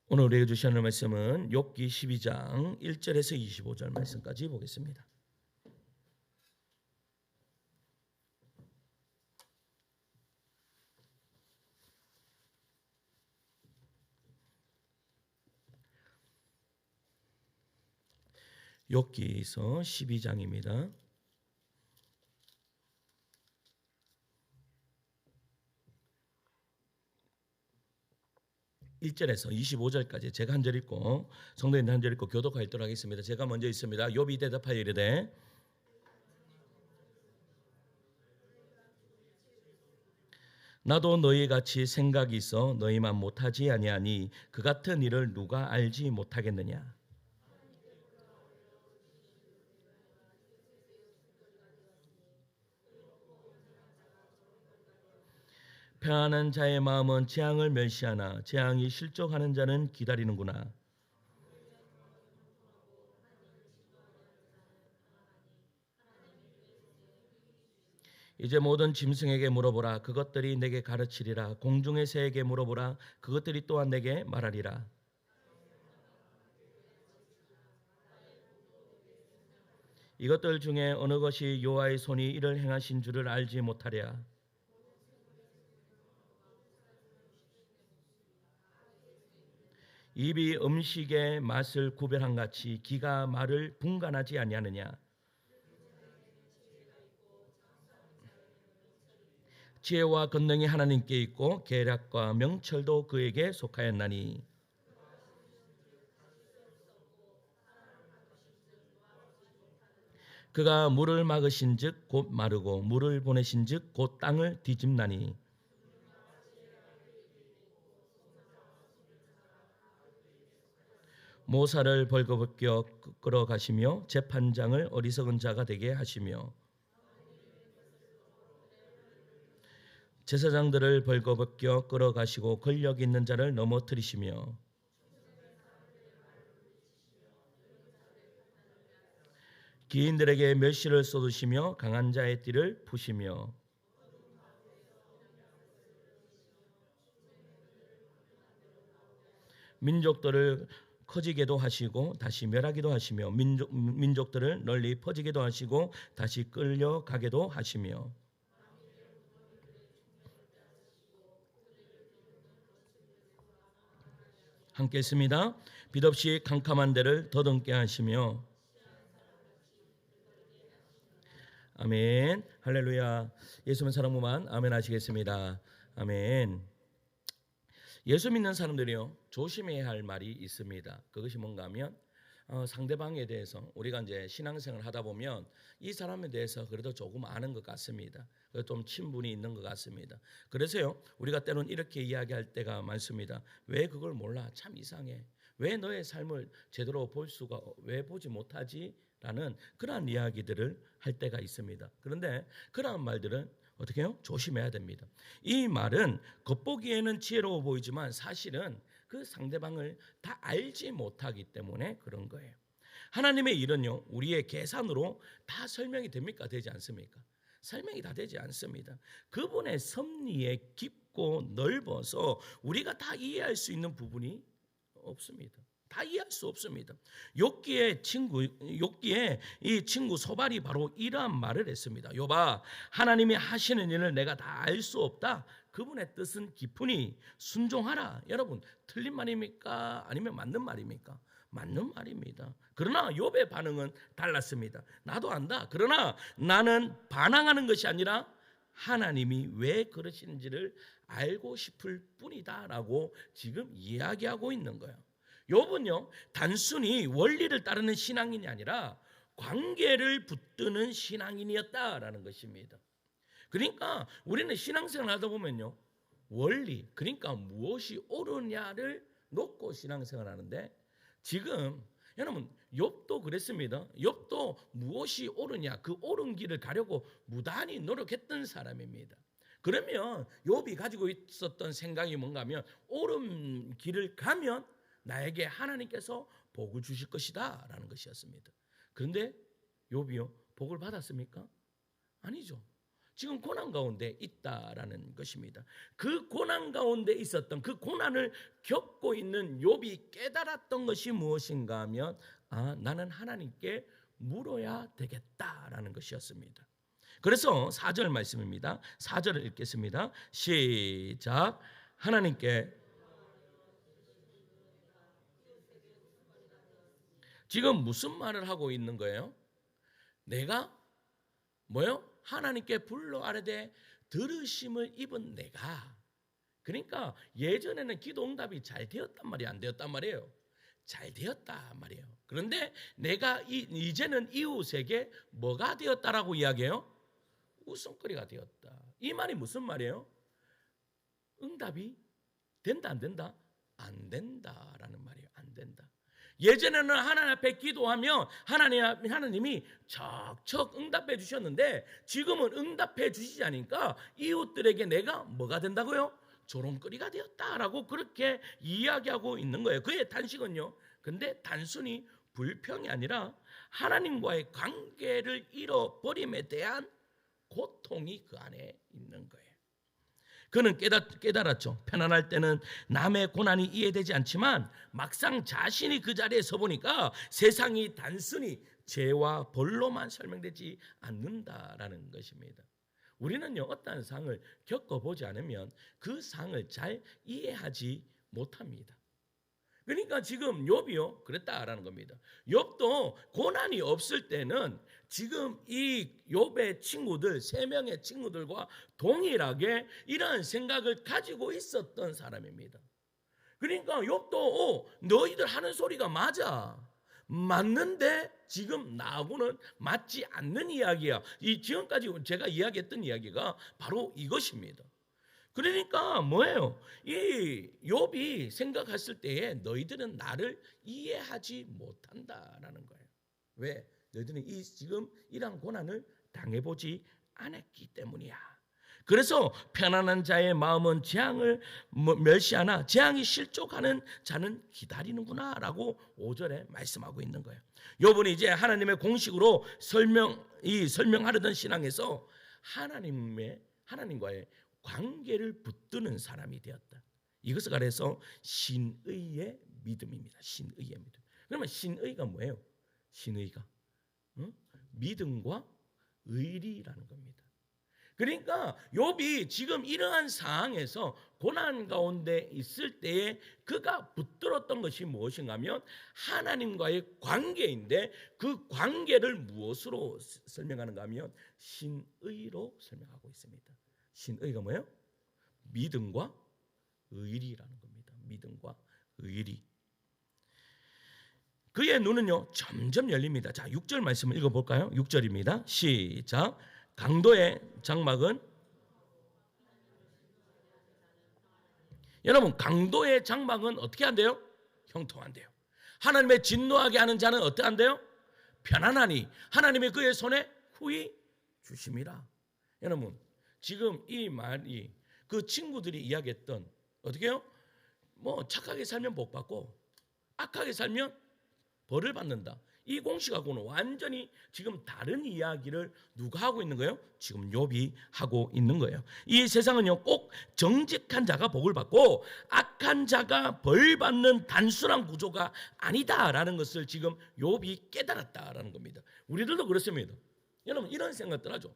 오늘 우리에게 주신 하나님의 말씀은 욥기 12장 1절에서 25절 말씀까지 보겠습니다. 욥기서 12장입니다. 1절에서 25절까지 제가 한 절 읽고 성도님들 한 절 읽고 교독하여 읽도록 하겠습니다. 제가 먼저 읽습니다. 욥이 대답하여 이르되 나도 너희 같이 생각이 있어 너희만 못하지 아니하니 그 같은 일을 누가 알지 못하겠느냐. 평안한 자의 마음은 재앙을 멸시하나 재앙이 실족하는 자는 기다리는구나. 이제 모든 짐승에게 물어보라. 그것들이 내게 가르치리라. 공중의 새에게 물어보라. 그것들이 또한 내게 말하리라. 이것들 중에 어느 것이 여호와의 손이 이를 행하신 줄을 알지 못하랴. 입이 음식의 맛을 구별한 같이 기가 말을 분간하지 아니하느냐. 지혜와 권능이 하나님께 있고 계략과 명철도 그에게 속하였나니 그가 물을 막으신즉 곧 마르고 물을 보내신즉 곧 땅을 뒤집나니 모사를 벌거벗겨 끌어가시며 재판장을 어리석은 자가 되게 하시며 제사장들을 벌거벗겨 끌어가시고 권력 있는 자를 넘어뜨리시며 기인들에게 멸시를 쏟으시며 강한 자의 띠를 푸시며 민족들을 커지게도 하시고 다시 멸하기도 하시며 민족들을 널리 퍼지게도 하시고 다시 끌려가게도 하시며 함께 했습니다. 빛없이 캄캄한 데를 더듬게 하시며 아멘. 할렐루야. 예수님 사랑무만 아멘 하시겠습니다. 아멘. 예수 믿는 사람들이요 조심해야 할 말이 있습니다. 그것이 뭔가 하면 상대방에 대해서 우리가 이제 신앙생활을 하다 보면 이 사람에 대해서 그래도 조금 아는 것 같습니다. 좀 친분이 있는 것 같습니다. 그래서요 우리가 때로는 이렇게 이야기할 때가 많습니다. 왜 그걸 몰라? 참 이상해. 왜 너의 삶을 제대로 볼 수가 왜 보지 못하지? 라는 그러한 이야기들을 할 때가 있습니다. 그런데 그러한 말들은 어떻게 해요? 조심해야 됩니다. 이 말은 겉보기에는 지혜로워 보이지만 사실은 그 상대방을 다 알지 못하기 때문에 그런 거예요. 하나님의 일은요 우리의 계산으로 다 설명이 됩니까? 되지 않습니까? 설명이 다 되지 않습니다. 그분의 섭리에 깊고 넓어서 우리가 다 이해할 수 있는 부분이 없습니다. 다 이해할 수 없습니다. 욥기의 이 친구 소발이 바로 이러한 말을 했습니다. 욥아, 하나님이 하시는 일을 내가 다 알 수 없다. 그분의 뜻은 깊으니 순종하라. 여러분, 틀린 말입니까? 아니면 맞는 말입니까? 맞는 말입니다. 그러나 욥의 반응은 달랐습니다. 나도 안다. 그러나 나는 반항하는 것이 아니라 하나님이 왜 그러시는지를 알고 싶을 뿐이다라고 지금 이야기하고 있는 거예요. 욥은요 단순히 원리를 따르는 신앙인이 아니라 관계를 붙드는 신앙인이었다라는 것입니다. 그러니까 우리는 신앙생활 하다 보면요 원리 그러니까 무엇이 옳으냐를 놓고 신앙생활 하는데 지금 여러분 욥도 그랬습니다. 욥도 무엇이 옳으냐 그 옳은 길을 가려고 무단히 노력했던 사람입니다. 그러면 욥이 가지고 있었던 생각이 뭔가 하면 옳은 길을 가면 나에게 하나님께서 복을 주실 것이다 라는 것이었습니다. 그런데 욥이요 복을 받았습니까? 아니죠. 지금 고난 가운데 있다라는 것입니다. 그 고난 가운데 있었던 그 고난을 겪고 있는 욥이 깨달았던 것이 무엇인가 하면 나는 하나님께 물어야 되겠다라는 것이었습니다. 그래서 4절 말씀입니다. 4절을 읽겠습니다. 시작. 하나님께 지금 무슨 말을 하고 있는 거예요? 내가 뭐요? 하나님께 불러 아뢰되 들으심을 입은 내가. 그러니까 예전에는 기도 응답이 잘 되었단 말이에요? 안 되었단 말이에요? 잘 되었단 말이에요. 그런데 내가 이제는 이웃에게 뭐가 되었다라고 이야기해요? 웃음거리가 되었다. 이 말이 무슨 말이에요? 응답이 된다 안 된다? 안 된다라는 말이에요. 안 된다. 예전에는 하나님 앞에 기도하면 하나님이 척척 응답해 주셨는데 지금은 응답해 주시지 않으니까 이웃들에게 내가 뭐가 된다고요? 조롱거리가 되었다라고 그렇게 이야기하고 있는 거예요. 그의 탄식은요. 근데 단순히 불평이 아니라 하나님과의 관계를 잃어버림에 대한 고통이 그 안에 있는 거예요. 그는 깨달았죠. 편안할 때는 남의 고난이 이해되지 않지만 막상 자신이 그 자리에 서보니까 세상이 단순히 죄와 벌로만 설명되지 않는다라는 것입니다. 우리는요, 어떠한 상을 겪어보지 않으면 그 상을 잘 이해하지 못합니다. 그러니까 지금 욥이요 그랬다라는 겁니다. 욥도 고난이 없을 때는 지금 이 욥의 친구들 3명의 친구들과 동일하게 이러한 생각을 가지고 있었던 사람입니다. 그러니까 욥도 너희들 하는 소리가 맞는데 지금 나하고는 맞지 않는 이야기야. 이 지금까지 제가 이야기했던 이야기가 바로 이것입니다. 그러니까 뭐예요? 이 욥이 생각했을 때에 너희들은 나를 이해하지 못한다라는 거예요. 왜? 너희들은 지금 이러한 고난을 당해보지 않았기 때문이야. 그래서 편안한 자의 마음은 재앙을 멸시하나 재앙이 실족하는 자는 기다리는구나라고 5절에 말씀하고 있는 거예요. 욥은 이제 하나님의 공식으로 설명하려던 신앙에서 하나님과의 관계를 붙드는 사람이 되었다. 이것을 가려서 신의의 믿음입니다. 신의의 믿음. 그러면 신의가 뭐예요? 신의가 믿음과 의리라는 겁니다. 그러니까 욥이 지금 이러한 상황에서 고난 가운데 있을 때에 그가 붙들었던 것이 무엇인가 하면 하나님과의 관계인데 그 관계를 무엇으로 설명하는가 하면 신의로 설명하고 있습니다. 신의가 뭐예요? 믿음과 의리라는 겁니다. 믿음과 의리. 그의 눈은요 점점 열립니다. 자, 6절 말씀을 읽어볼까요? 6절입니다. 시작. 강도의 장막은 여러분 강도의 장막은 어떻게 한대요? 형통한대요. 하나님의 진노하게 하는 자는 어떻게 한대요? 편안하니 하나님의 그의 손에 후히 주심이라. 여러분 지금 이 말이 그 친구들이 이야기했던 어떻게 해요? 뭐 착하게 살면 복 받고 악하게 살면 벌을 받는다. 이 공식하고는 완전히 지금 다른 이야기를 누가 하고 있는 거예요? 지금 욥이 하고 있는 거예요. 이 세상은요 꼭 정직한 자가 복을 받고 악한 자가 벌 받는 단순한 구조가 아니다라는 것을 지금 욥이 깨달았다라는 겁니다. 우리들도 그렇습니다. 여러분 이런 생각들 하죠.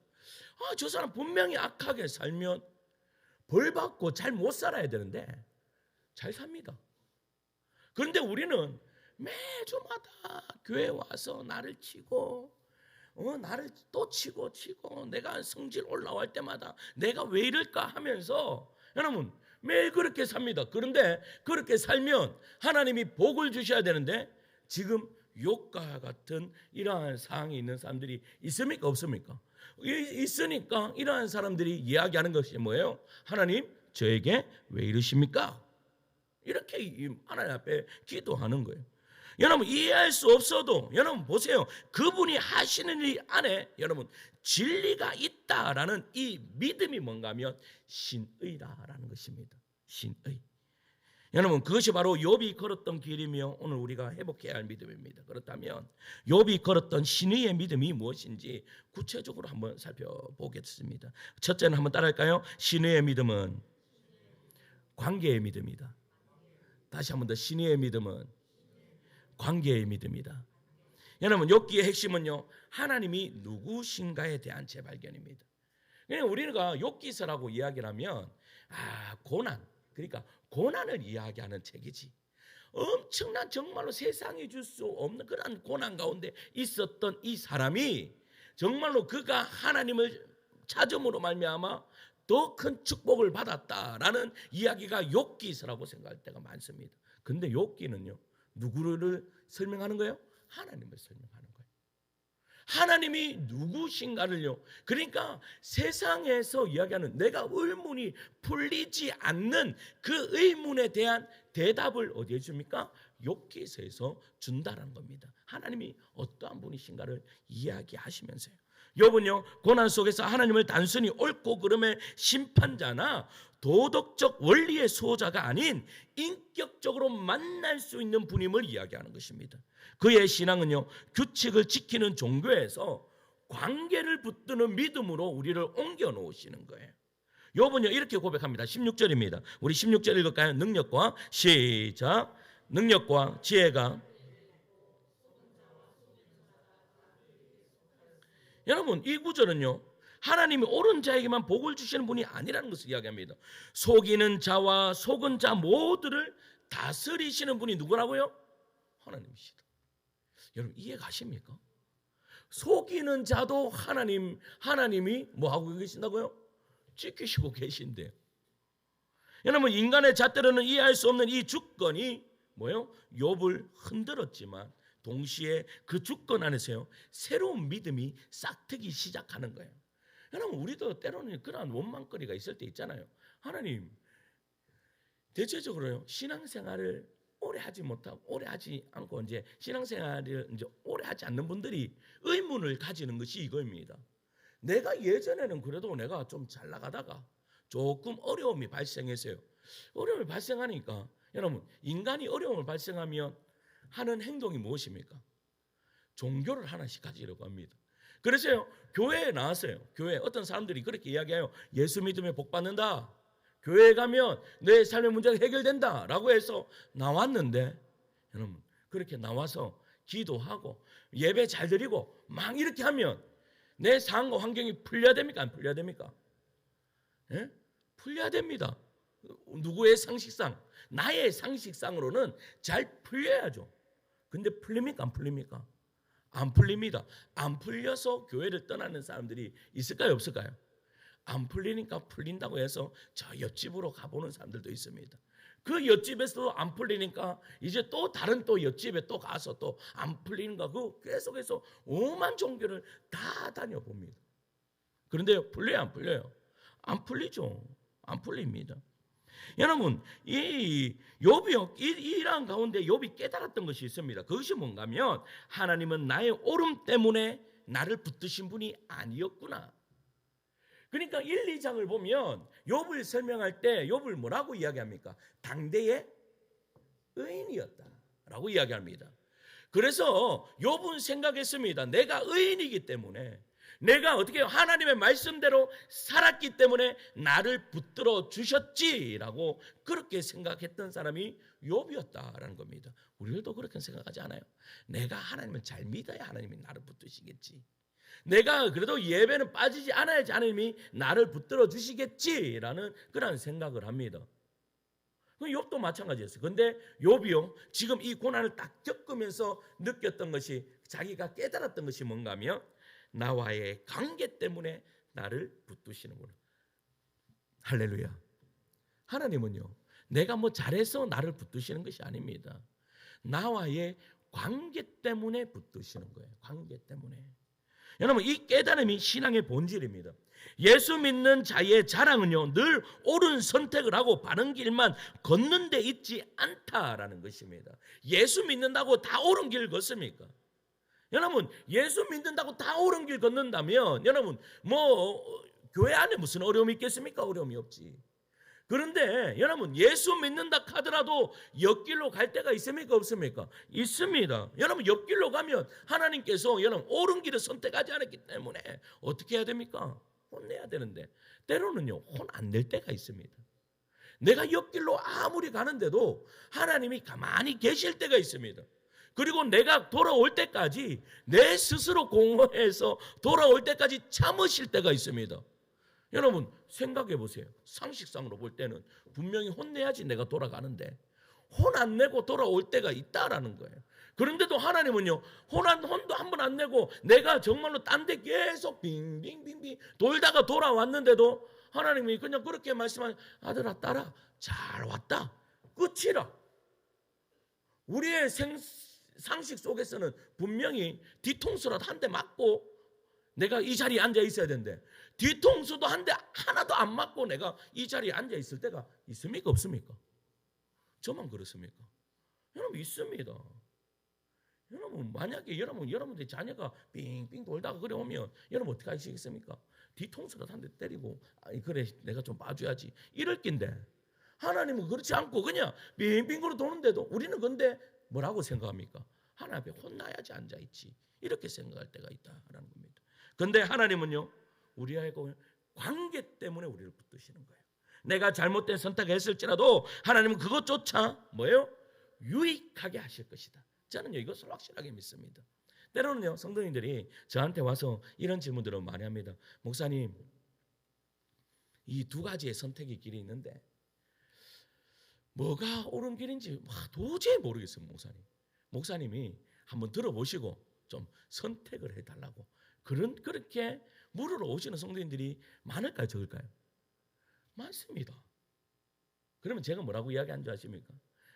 저 사람 분명히 악하게 살면 벌 받고 잘 못 살아야 되는데 잘 삽니다. 그런데 우리는 매주마다 교회 와서 나를 치고 나를 또 치고 내가 성질 올라갈 때마다 내가 왜 이럴까 하면서 여러분 매일 그렇게 삽니다. 그런데 그렇게 살면 하나님이 복을 주셔야 되는데 지금 욥과 같은 이러한 상황이 있는 사람들이 있습니까? 없습니까? 있으니까 이러한 사람들이 이야기하는 것이 뭐예요? 하나님 저에게 왜 이러십니까? 이렇게 하나님 앞에 기도하는 거예요. 여러분 이해할 수 없어도 여러분 보세요. 그분이 하시는 일 안에 여러분 진리가 있다라는 이 믿음이 뭔가 하면 신의라는 것입니다. 신의. 여러분, 그것이 바로 욥이 걸었던 길이며 오늘 우리가 회복해야 할 믿음입니다. 그렇다면 욥이 걸었던 신의의 믿음이 무엇인지 구체적으로 한번 살펴보겠습니다. 첫째는 한번 따라할까요? 신의의 믿음은 관계의 믿음이다. 다시 한번 더, 신의의 믿음은 관계의 믿음이다. 여러분, 욥기의 핵심은요, 하나님이 누구신가에 대한 재발견입니다. 그러니까 우리가 욥기서라고 이야기를 하면 고난, 그러니까 고난을 이야기하는 책이지, 엄청난 정말로 세상이 줄 수 없는 그런 고난 가운데 있었던 이 사람이 정말로 그가 하나님을 찾음으로 말미암아 더 큰 축복을 받았다라는 이야기가 욥기서라고 생각할 때가 많습니다. 근데 욥기는요, 누구를 설명하는 거예요? 하나님을 설명하는 거예요. 하나님이 누구신가를요, 그러니까 세상에서 이야기하는 내가 의문이 풀리지 않는 그 의문에 대한 대답을 어디에 줍니까? 욥기서에서 준다라는 겁니다. 하나님이 어떠한 분이신가를 이야기하시면서요. 욥은요, 고난 속에서 하나님을 단순히 옳고 그름의 심판자나 도덕적 원리의 수호자가 아닌 인격적으로 만날 수 있는 분임을 이야기하는 것입니다. 그의 신앙은요, 규칙을 지키는 종교에서 관계를 붙드는 믿음으로 우리를 옮겨 놓으시는 거예요. 욥은요, 이렇게 고백합니다. 16절입니다. 우리 16절 읽을까요? 능력과 시작. 능력과 지혜가, 여러분, 이 구절은요, 하나님이 옳은 자에게만 복을 주시는 분이 아니라는 것을 이야기합니다. 속이는 자와 속은 자 모두를 다스리시는 분이 누구라고요? 하나님이시다. 여러분, 이해 가십니까? 속이는 자도 하나님이 뭐 하고 계신다고요? 지키시고 계신데요. 여러분, 인간의 잣대로는 이해할 수 없는 이 주권이 뭐예요? 욥을 흔들었지만 동시에 그 주권 안에서요, 새로운 믿음이 싹트기 시작하는 거예요. 여러분, 우리도 때로는 그러한 원망거리가 있을 때 있잖아요. 하나님, 대체적으로요, 신앙생활을 오래 하지 않고 이제 신앙생활을 이제 오래 하지 않는 분들이 의문을 가지는 것이 이거입니다. 내가 예전에는 그래도 내가 좀 잘 나가다가 조금 어려움이 발생했어요. 어려움이 발생하니까, 여러분, 인간이 어려움을 발생하면 하는 행동이 무엇입니까? 종교를 하나씩 가지려고 합니다. 그래서요, 교회에 나왔어요. 교회 어떤 사람들이 그렇게 이야기해요. 예수 믿으면 복 받는다. 교회에 가면 내 삶의 문제가 해결된다 라고 해서 나왔는데, 여러분, 그렇게 나와서 기도하고 예배 잘 드리고 막 이렇게 하면 내 상황과 환경이 풀려야 됩니까? 안 풀려야 됩니까? 예? 풀려야 됩니다. 누구의 상식상, 나의 상식상으로는 잘 풀려야죠. 근데 풀립니까? 안 풀립니까? 안 풀립니다. 안 풀려서 교회를 떠나는 사람들이 있을까요? 없을까요? 안 풀리니까 풀린다고 해서 저 옆집으로 가보는 사람들도 있습니다. 그 옆집에서도 안 풀리니까 이제 또 다른 또 옆집에 또 가서 또 안 풀리는가, 그 계속해서 오만 종교를 다 다녀봅니다. 그런데 풀려요? 안 풀려요? 안 풀리죠. 안 풀립니다. 여러분, 이 욥이 이러한 가운데 욥이 깨달았던 것이 있습니다. 그것이 뭔가 하면 하나님은 나의 옳음 때문에 나를 붙드신 분이 아니었구나. 그러니까 1, 2장을 보면 욥을 설명할 때 욥을 뭐라고 이야기합니까? 당대의 의인이었다라고 이야기합니다. 그래서 욥은 생각했습니다. 내가 의인이기 때문에, 내가 어떻게 하나님의 말씀대로 살았기 때문에 나를 붙들어 주셨지라고 그렇게 생각했던 사람이 욥이었다라는 겁니다. 우리들도 그렇게 생각하지 않아요? 내가 하나님을 잘 믿어야 하나님이 나를 붙드시겠지. 내가 그래도 예배는 빠지지 않아야지 하나님이 나를 붙들어 주시겠지라는 그런 생각을 합니다. 욥도 마찬가지였어요. 그런데 욥이요, 지금 이 고난을 딱 겪으면서 느꼈던 것이, 자기가 깨달았던 것이 뭔가 하면 나와의 관계 때문에 나를 붙드시는구나. 할렐루야. 하나님은요, 내가 뭐 잘해서 나를 붙드시는 것이 아닙니다. 나와의 관계 때문에 붙드시는 거예요. 관계 때문에. 여러분, 이 깨달음이 신앙의 본질입니다. 예수 믿는 자의 자랑은요, 늘 옳은 선택을 하고 바른 길만 걷는 데 있지 않다라는 것입니다. 예수 믿는다고 다 옳은 길 걷습니까? 여러분, 예수 믿는다고 다 옳은 길 걷는다면 여러분, 뭐 교회 안에 무슨 어려움이 있겠습니까? 어려움이 없지. 그런데 여러분, 예수 믿는다 하더라도 옆길로 갈 때가 있습니까? 없습니까? 있습니다. 여러분, 옆길로 가면 하나님께서 여러분 옳은 길을 선택하지 않았기 때문에 어떻게 해야 됩니까? 혼내야 되는데 때로는요 혼 안 낼 때가 있습니다. 내가 옆길로 아무리 가는데도 하나님이 가만히 계실 때가 있습니다. 그리고 내가 돌아올 때까지 내 스스로 공허해서 돌아올 때까지 참으실 때가 있습니다. 여러분 생각해 보세요. 상식상으로 볼 때는 분명히 혼내야지 내가 돌아가는데 혼 안 내고 돌아올 때가 있다라는 거예요. 그런데도 하나님은요 혼도 한 번 안 내고 내가 정말로 딴 데 계속 빙빙빙빙 돌다가 돌아왔는데도 하나님이 그냥 그렇게 말씀하신, 아들아 딸아 잘 왔다, 끝이라. 우리의 상식 속에서는 분명히 뒤통수라도 한 대 맞고 내가 이 자리에 앉아 있어야 되는데 뒤통수도 한 대 하나도 안 맞고 내가 이 자리에 앉아 있을 때가 있습니까? 없습니까? 저만 그렇습니까? 여러분 있습니다. 여러분 만약에 여러분들 자녀가 빙빙 돌다가 그래 오면 여러분 어떻게 하시겠습니까? 뒤통수라도 한 대 때리고 그래 내가 좀 봐줘야지 이럴 낀데 하나님은 그렇지 않고 그냥 빙빙 도는데도 우리는 근데 뭐라고 생각합니까? 하나님 앞에 혼나야지 앉아있지 이렇게 생각할 때가 있다라는 겁니다. 근데 하나님은요 우리하고 관계 때문에 우리를 붙드시는 거예요. 내가 잘못된 선택을 했을지라도 하나님은 그것조차 뭐예요? 유익하게 하실 것이다. 저는요 이것을 확실하게 믿습니다. 때로는요 성도님들이 저한테 와서 이런 질문들을 많이 합니다. 목사님, 이 두 가지의 선택의 길이 있는데 뭐가 옳은 길인지 도저히 모르겠어요. 목사님이 한번 들어보시고 좀 선택을 해달라고 그렇게 물으러 오시는 성도님들이 많을까요? 적을까요? 많습니다. 그러면 제가 뭐라고 이야기한 줄 아십니까?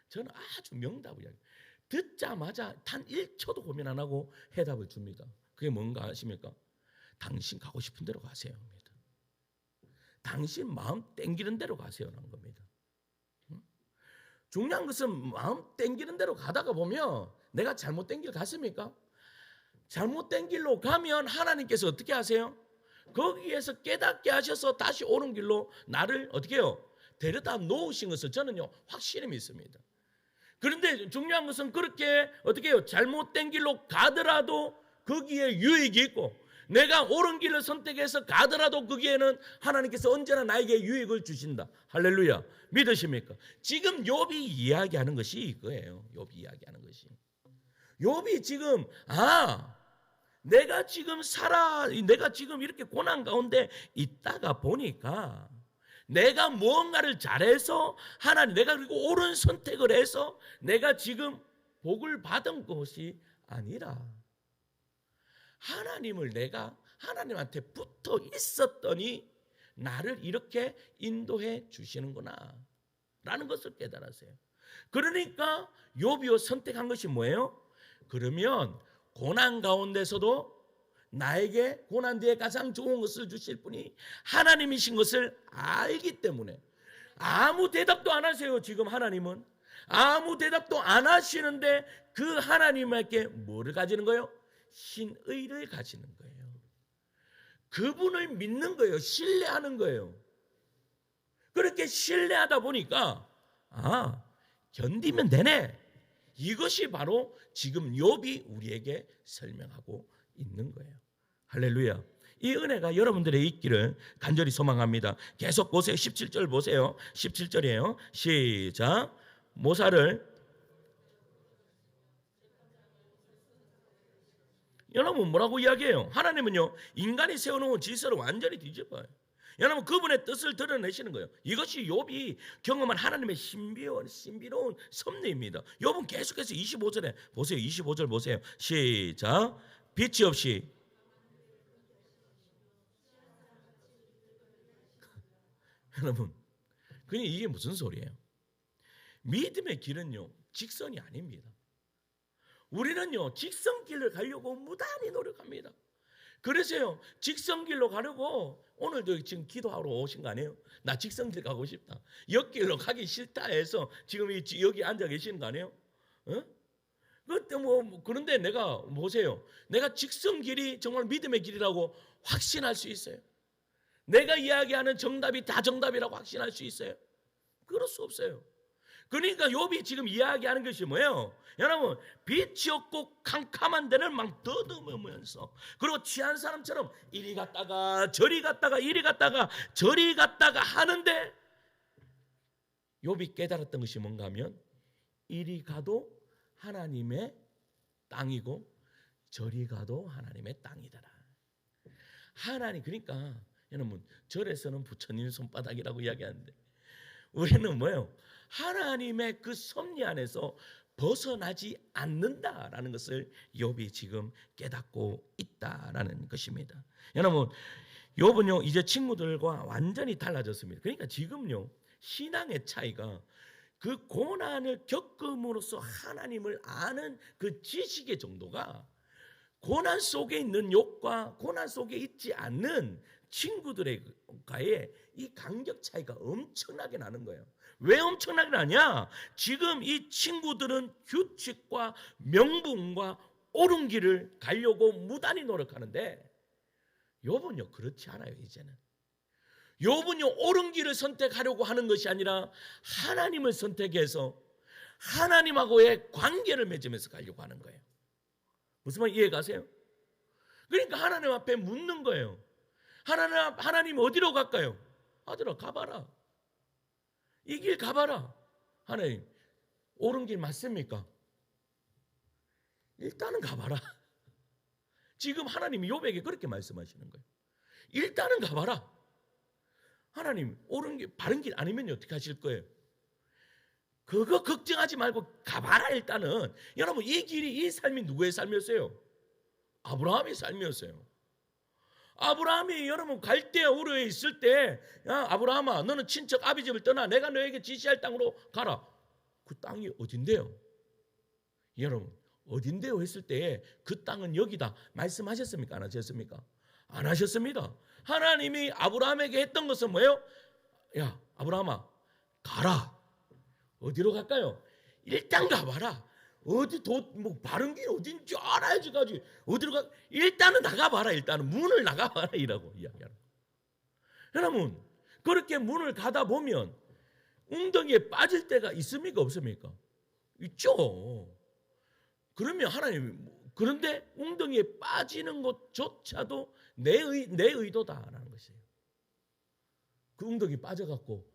저는 아주 명답을 이야기해요. 듣자마자 단 1초도 고민 안 하고 해답을 줍니다. 그게 뭔가 아십니까? 당신 가고 싶은 대로 가세요. 당신 마음 땡기는 대로 가세요라는 겁니다. 중요한 것은 마음 땡기는 대로 가다가 보면 내가 잘못된 길 갔습니까? 잘못된 길로 가면 하나님께서 어떻게 하세요? 거기에서 깨닫게 하셔서 다시 옳은 길로 나를 어떻게 해요? 데려다 놓으신 것을 저는요 확실히 믿습니다. 그런데 중요한 것은 그렇게 어떻게 해요? 잘못된 길로 가더라도 거기에 유익이 있고 내가 옳은 길을 선택해서 가더라도 거기에는 하나님께서 언제나 나에게 유익을 주신다. 할렐루야. 믿으십니까? 지금 욥이 이야기하는 것이 이거예요. 욥이 이야기하는 것이. 욥이 지금 내가 지금 이렇게 고난 가운데 있다가 보니까 내가 무언가를 잘해서 하나님 내가 그리고 옳은 선택을 해서 내가 지금 복을 받은 것이 아니라 내가 하나님한테 붙어 있었더니 나를 이렇게 인도해 주시는구나 라는 것을 깨달았어요. 그러니까 욥이 선택한 것이 뭐예요? 그러면 고난 가운데서도 나에게 고난 뒤에 가장 좋은 것을 주실 분이 하나님이신 것을 알기 때문에 아무 대답도 안 하세요. 지금 하나님은 아무 대답도 안 하시는데 그 하나님에게 뭐를 가지는 거예요? 신의를 가지는 거예요. 그분을 믿는 거예요. 신뢰하는 거예요. 그렇게 신뢰하다 보니까 견디면 되네. 이것이 바로 지금 욥이 우리에게 설명하고 있는 거예요. 할렐루야. 이 은혜가 여러분들의 있기를 간절히 소망합니다. 계속 보세요. 17절 보세요. 17절이에요. 시작. 모사를 여러분 뭐라고 이야기해요? 하나님은요 인간이 세워놓은 질서를 완전히 뒤집어요. 여러분 그분의 뜻을 드러내시는 거예요. 이것이 욥이 경험한 하나님의 신비로운 섭리입니다. 욥은 계속해서 25절에 보세요. 25절 보세요. 시작. 빛이 없이 여러분 그냥 이게 무슨 소리예요? 믿음의 길은요 직선이 아닙니다. 우리는요 직선길을 가려고 무단히 노력합니다. 그래서요 직선길로 가려고 오늘도 지금 기도하러 오신 거 아니에요? 나 직선길 가고 싶다. 옆길로 가기 싫다 해서 지금 여기 앉아 계시는 거 아니에요? 그때 그런데 내가 보세요. 내가 직선길이 정말 믿음의 길이라고 확신할 수 있어요. 내가 이야기하는 정답이 다 정답이라고 확신할 수 있어요. 그럴 수 없어요. 그러니까 욥이 지금 이야기하는 것이 뭐예요? 여러분, 빛이 없고 캄캄한 데를 막 더듬으면서, 그리고 취한 사람처럼 이리 갔다가 저리 갔다가 이리 갔다가 저리 갔다가 하는데, 욥이 깨달았던 것이 뭔가 하면 이리 가도 하나님의 땅이고 저리 가도 하나님의 땅이더라. 하나님, 그러니까 여러분, 절에서는 부처님 손바닥이라고 이야기하는데 우리는 뭐예요? 하나님의 그 섭리 안에서 벗어나지 않는다라는 것을 욥이 지금 깨닫고 있다라는 것입니다. 여러분, 욥은요 이제 친구들과 완전히 달라졌습니다. 그러니까 지금요 신앙의 차이가 그 고난을 겪음으로써 하나님을 아는 그 지식의 정도가 고난 속에 있는 욥과 고난 속에 있지 않는 친구들과의 이 간격 차이가 엄청나게 나는 거예요. 왜 엄청나게 나냐? 지금 이 친구들은 규칙과 명분과 옳은 길을 가려고 무단히 노력하는데 욥은요 그렇지 않아요. 이제는 욥은요 옳은 길을 선택하려고 하는 것이 아니라 하나님을 선택해서 하나님하고의 관계를 맺으면서 가려고 하는 거예요. 무슨 말 이해 가세요? 그러니까 하나님 앞에 묻는 거예요. 하나님 어디로 갈까요? 아들아 가봐라. 이 길 가봐라. 하나님 옳은 길 맞습니까? 일단은 가봐라. 지금 하나님이 욥에게 그렇게 말씀하시는 거예요. 일단은 가봐라. 하나님 옳은 길 바른 길 아니면 어떻게 하실 거예요? 그거 걱정하지 말고 가봐라. 일단은 여러분 이 길이 이 삶이 누구의 삶이었어요? 아브라함의 삶이었어요. 아브라함이 여러분 갈대아 우르에 있을 때 야 아브라함아 너는 친척 아비 집을 떠나 내가 너에게 지시할 땅으로 가라. 그 땅이 어딘데요? 여러분 어딘데요 했을 때 그 땅은 여기다 말씀하셨습니까? 안 하셨습니까? 안 하셨습니다. 하나님이 아브라함에게 했던 것은 뭐예요? 야 아브라함아 가라. 어디로 갈까요? 일단 가봐라. 어디 뭐 바른 길 어딘지 알아야지 가지. 어디로 가? 일단은 나가봐라. 일단은 문을 나가봐라 이라고 이야기하는. 여러분 그렇게 문을 가다 보면 웅덩이에 빠질 때가 있습니까? 없습니까? 있죠. 그러면 하나님 그런데 웅덩이에 빠지는 것조차도 내 의도다라는 것이에요. 그 웅덩이 빠져갖고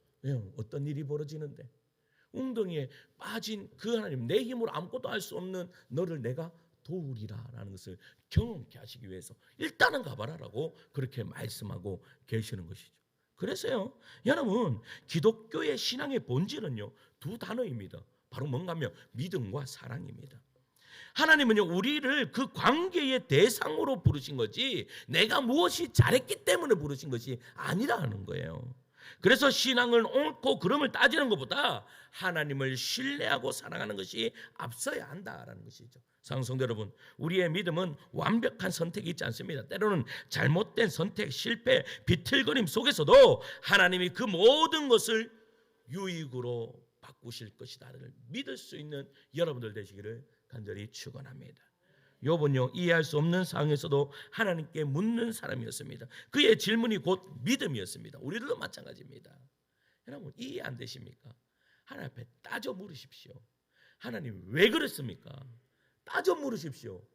어떤 일이 벌어지는데 웅덩이에 빠진 그 하나님 내 힘으로 아무것도 할 수 없는 너를 내가 도우리라라는 것을 경험케 하시기 위해서 일단은 가봐라라고 그렇게 말씀하고 계시는 것이죠. 그래서요 여러분 기독교의 신앙의 본질은요 두 단어입니다. 바로 뭔가 하면 믿음과 사랑입니다. 하나님은요 우리를 그 관계의 대상으로 부르신 거지 내가 무엇이 잘했기 때문에 부르신 것이 아니라는 거예요. 그래서 신앙을 옳고 그름을 따지는 것보다 하나님을 신뢰하고 사랑하는 것이 앞서야 한다라는 것이죠. 사랑하는 성도 여러분, 우리의 믿음은 완벽한 선택이 있지 않습니다. 때로는 잘못된 선택, 실패, 비틀거림 속에서도 하나님이 그 모든 것을 유익으로 바꾸실 것이다를 믿을 수 있는 여러분들 되시기를 간절히 축원합니다. 욥은요 이해할 수 없는 상황에서도 하나님께 묻는 사람이었습니다. 그의 질문이 곧 믿음이었습니다. 우리들도 마찬가지입니다. 여러분 이해 안 되십니까? 하나님 앞에 따져 물으십시오. 하나님 왜 그랬습니까? 따져 물으십시오.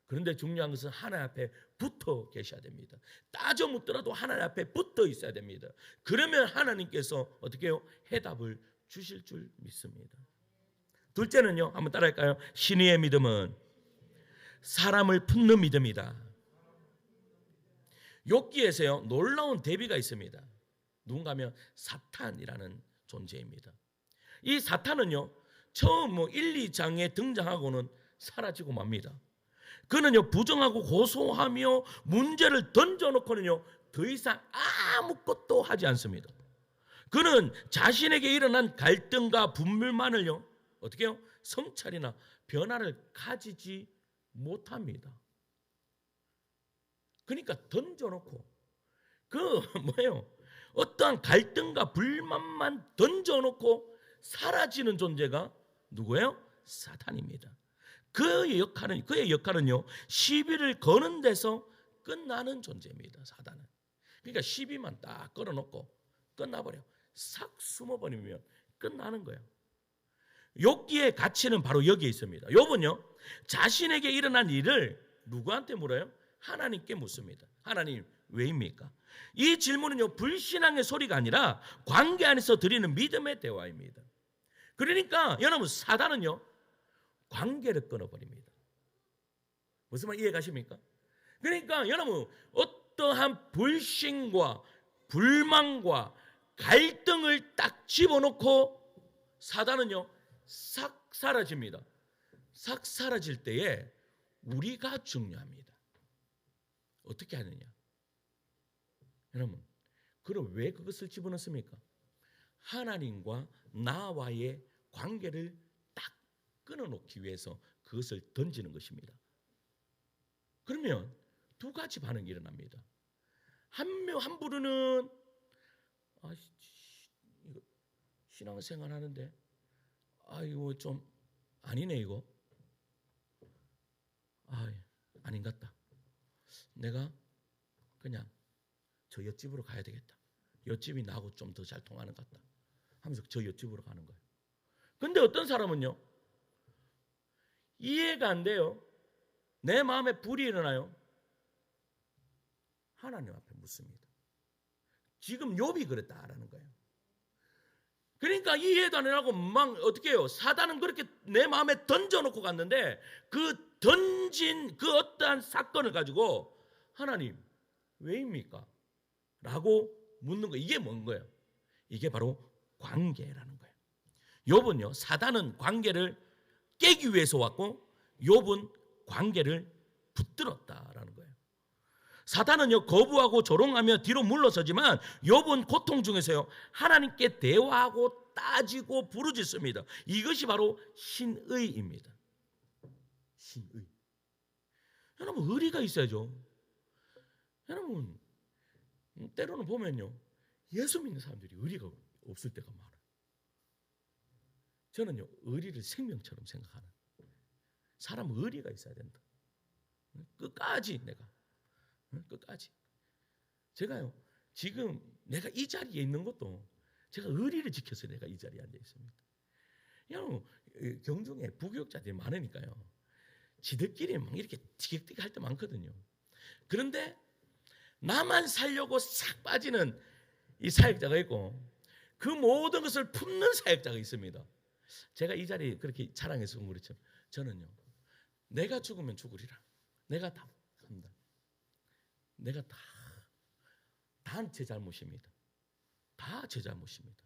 그런데 중요한 것은 하나님 앞에 붙어 계셔야 됩니다. 따져 묻더라도 하나님 앞에 붙어 있어야 됩니다. 그러면 하나님께서 어떻게 해요? 해답을 주실 줄 믿습니다. 둘째는요 한번 따라할까요? 신의의 믿음은 사람을 품는 믿음이다. 욥기에서요 놀라운 대비가 있습니다. 누군가 하면 사탄이라는 존재입니다. 이 사탄은요 처음 1, 2장에 등장하고는 사라지고 맙니다. 그는요 부정하고 고소하며 문제를 던져놓고는요 더 이상 아무것도 하지 않습니다. 그는 자신에게 일어난 갈등과 분별만을요 어떻게 해요? 성찰이나 변화를 가지지 못합니다. 그러니까 던져놓고 그 뭐예요? 어떠한 갈등과 불만만 던져놓고 사라지는 존재가 누구예요? 사탄입니다. 그의 역할은요 시비를 거는 데서 끝나는 존재입니다. 사단은. 그러니까 시비만 딱 걸어놓고 끝나버려. 싹 숨어버리면 끝나는 거예요. 욥기의 가치는 바로 여기에 있습니다. 욥은요, 자신에게 일어난 일을 누구한테 물어요? 하나님께 묻습니다. 하나님 왜입니까? 이 질문은요, 불신앙의 소리가 아니라 관계 안에서 드리는 믿음의 대화입니다. 그러니까 여러분, 사단은요, 관계를 끊어버립니다. 무슨 말 이해가십니까? 그러니까 여러분, 어떠한 불신과 불만과 갈등을 딱 집어넣고 사단은요, 싹 사라집니다. 싹 사라질 때에 우리가 중요합니다. 어떻게 하느냐? 여러분, 그럼 왜 그것을 집어넣습니까? 하나님과 나와의 관계를 딱 끊어놓기 위해서 그것을 던지는 것입니다. 그러면 두 가지 반응이 일어납니다. 한 부류는 이거 신앙생활 하는데 이거 좀 아니네 이거. 아닌 것 같다. 내가 그냥 저 옆집으로 가야 되겠다. 옆집이 나하고 좀 더 잘 통하는 것 같다 하면서 저 옆집으로 가는 거예요. 근데 어떤 사람은요, 이해가 안 돼요. 내 마음에 불이 일어나요. 하나님 앞에 묻습니다. 지금 욥이 그랬다라는 거예요. 그러니까 이해도 안 하고 막 어떻게 해요? 사단은 그렇게 내 마음에 던져놓고 갔는데 그 던진 그 어떠한 사건을 가지고 하나님 왜입니까? 라고 묻는 거. 이게 뭔 거예요? 이게 바로 관계라는 거예요. 욥은요, 사단은 관계를 깨기 위해서 왔고 욥은 관계를 붙들었다라는 거예요. 사단은요, 거부하고 조롱하며 뒤로 물러서지만 욥은 고통 중에서요, 하나님께 대화하고 따지고 부르짖습니다. 이것이 바로 신의입니다. 신의. 여러분, 의리가 있어야죠. 여러분, 때로는 보면요, 예수 믿는 사람들이 의리가 없을 때가 많아요. 저는요, 의리를 생명처럼 생각하는, 사람은 의리가 있어야 된다. 끝까지 내가, 끝까지. 제가요, 지금 내가 이 자리에 있는 것도 제가 의리를 지켜서 내가 이 자리에 앉아 있습니다. 여러분, 경중에 부교육자들이 많으니까요, 지들끼리 막 이렇게 티격태격 할 때 많거든요. 그런데 나만 살려고 싹 빠지는 이 사역자가 있고 그 모든 것을 품는 사역자가 있습니다. 제가 이 자리에 그렇게 자랑해서 그렇죠. 저는요, 내가 죽으면 죽으리라. 내가 다 한다. 내가 다 제 잘못입니다. 다 제 잘못입니다.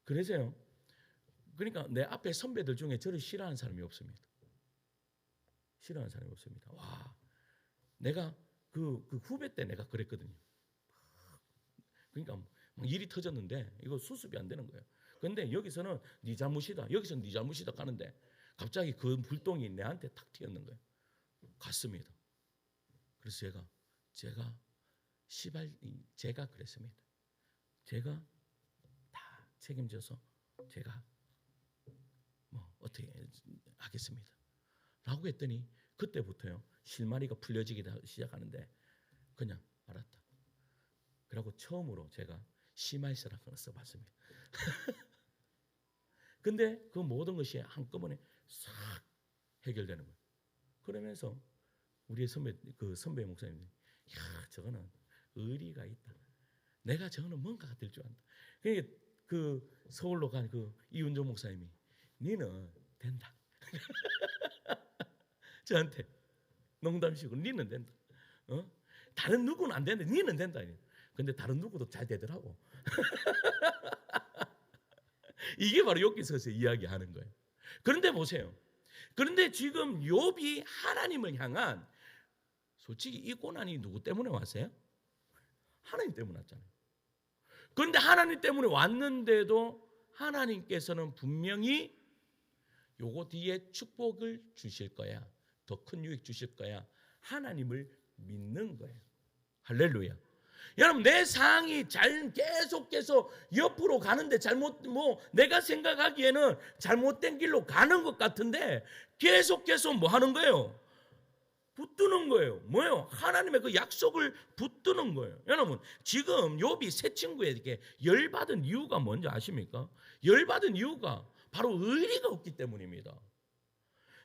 그래서요, 그러니까 내 앞에 선배들 중에 저를 싫어하는 사람이 없습니다. 싫어하는 사람이 없습니다. 와, 내가 그 후배 때 내가 그랬거든요. 그러니까 막 일이 터졌는데 이거 수습이 안 되는 거예요. 근데 여기서는 네 잘못이다, 여기서는 네 잘못이다 가는데 갑자기 그 불똥이 내한테 탁 튀었는 거예요. 갔습니다. 그래서 제가 그랬습니다. 제가 다 책임져서 제가 어떻게 하겠습니다. 라고 했더니 그때부터요, 실마리가 풀려지기 시작하는데 그냥 알았다. 그리고 처음으로 제가 시마이스라는 걸 써봤습니다. 근데 그 모든 것이 한꺼번에 싹 해결되는 거예요. 그러면서 우리의 선배 목사님이, 야, 저거는 의리가 있다. 내가 저거는 뭔가가 될 줄 안다. 그러니까 그 서울로 간 그 이윤정 목사님이, 니는 된다. 저한테 농담식으로 니는 된다. 다른 누구는 안 되는데 니는 된다. 근데 다른 누구도 잘 되더라고. 이게 바로 욥기서에서 이야기하는 거예요. 그런데 보세요. 그런데 지금 욥이 하나님을 향한, 솔직히 이 고난이 누구 때문에 왔어요? 하나님 때문에 왔잖아요. 그런데 하나님 때문에 왔는데도 하나님께서는 분명히 요거 뒤에 축복을 주실 거야, 더 큰 유익 주실 거야, 하나님을 믿는 거예요. 할렐루야. 여러분, 내 상황이 계속해서 옆으로 가는데 내가 생각하기에는 잘못된 길로 가는 것 같은데 계속해서 뭐 하는 거예요? 붙드는 거예요. 뭐예요? 하나님의 그 약속을 붙드는 거예요. 여러분, 지금 욥이 세 친구에게 열받은 이유가 뭔지 아십니까? 열받은 이유가 바로 의리가 없기 때문입니다.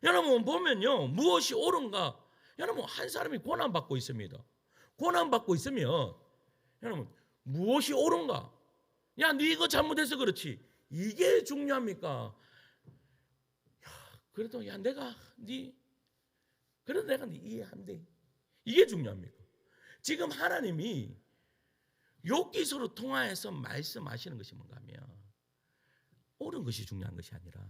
여러분 보면요, 무엇이 옳은가? 여러분, 한 사람이 고난받고 있습니다. 고난받고 있으면 여러분, 무엇이 옳은가? 야, 네 이거 잘못해서 그렇지. 이게 중요합니까? 그래도 야, 그래도 내가 네 이해한대. 이게 중요합니까? 지금 하나님이 욥기서로 통하여서 말씀하시는 것이 뭔가 하면 옳은 것이 중요한 것이 아니라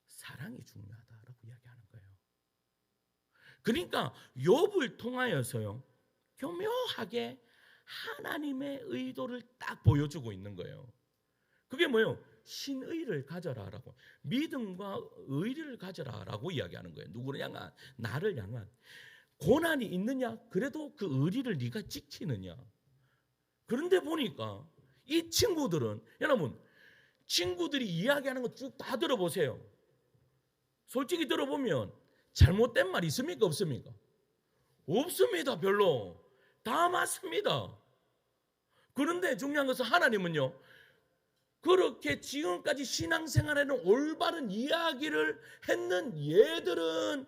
사랑이 중요하다라고 이야기하는 거예요. 그러니까 욥을 통하여서요, 교묘하게 하나님의 의도를 딱 보여주고 있는 거예요. 그게 뭐예요? 신의를 가져라라고, 믿음과 의리를 가져라라고 이야기하는 거예요. 누구를 향한? 나를 향한. 고난이 있느냐? 그래도 그 의리를 네가 지키느냐? 그런데 보니까 이 친구들은, 여러분, 친구들이 이야기하는 거 쭉 다 들어보세요. 솔직히 들어보면 잘못된 말 있습니까? 없습니까? 없습니다. 별로. 다 맞습니다. 그런데 중요한 것은 하나님은요, 그렇게 지금까지 신앙생활에는 올바른 이야기를 했는 얘들은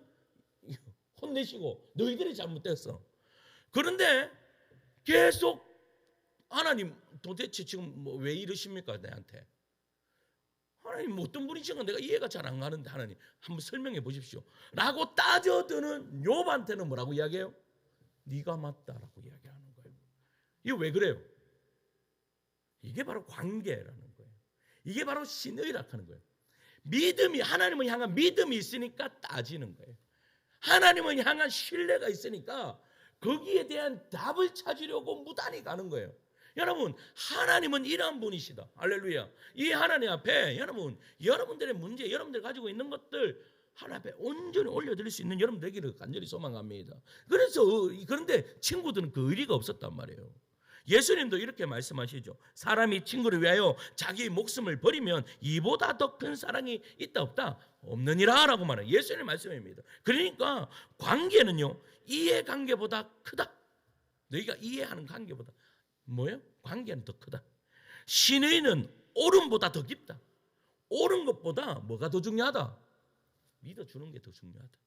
혼내시고 너희들이 잘못됐어. 그런데 계속 하나님 도대체 지금 뭐 왜 이러십니까 내한테? 하나님 어떤 분이신가 내가 이해가 잘 안 가는데 하나님 한번 설명해 보십시오 라고 따져드는 욥한테는 뭐라고 이야기해요? 네가 맞다라고 이야기하는 거예요. 이게 왜 그래요? 이게 바로 관계라는 거예요. 이게 바로 신의라고 하는 거예요. 믿음이, 하나님을 향한 믿음이 있으니까 따지는 거예요. 하나님을 향한 신뢰가 있으니까 거기에 대한 답을 찾으려고 무단히 가는 거예요. 여러분, 하나님은 이러한 분이시다. 할렐루야. 이 하나님 앞에 여러분들의 문제, 여러분들 가지고 있는 것들 하나님 앞에 온전히 올려드릴 수 있는 여러분 되기를 간절히 소망합니다. 그런데 친구들은 그 의리가 없었단 말이에요. 예수님도 이렇게 말씀하시죠. 사람이 친구를 위하여 자기 목숨을 버리면 이보다 더 큰 사랑이 있다 없다? 없느니라 라고 말해요. 예수님 말씀입니다. 그러니까 관계는요, 이해관계보다 크다. 너희가 이해하는 관계보다 뭐예요? 관계는 더 크다. 신의는 옳음보다 더 깊다. 옳은 것보다 뭐가 더 중요하다? 믿어주는 게 더 중요하다.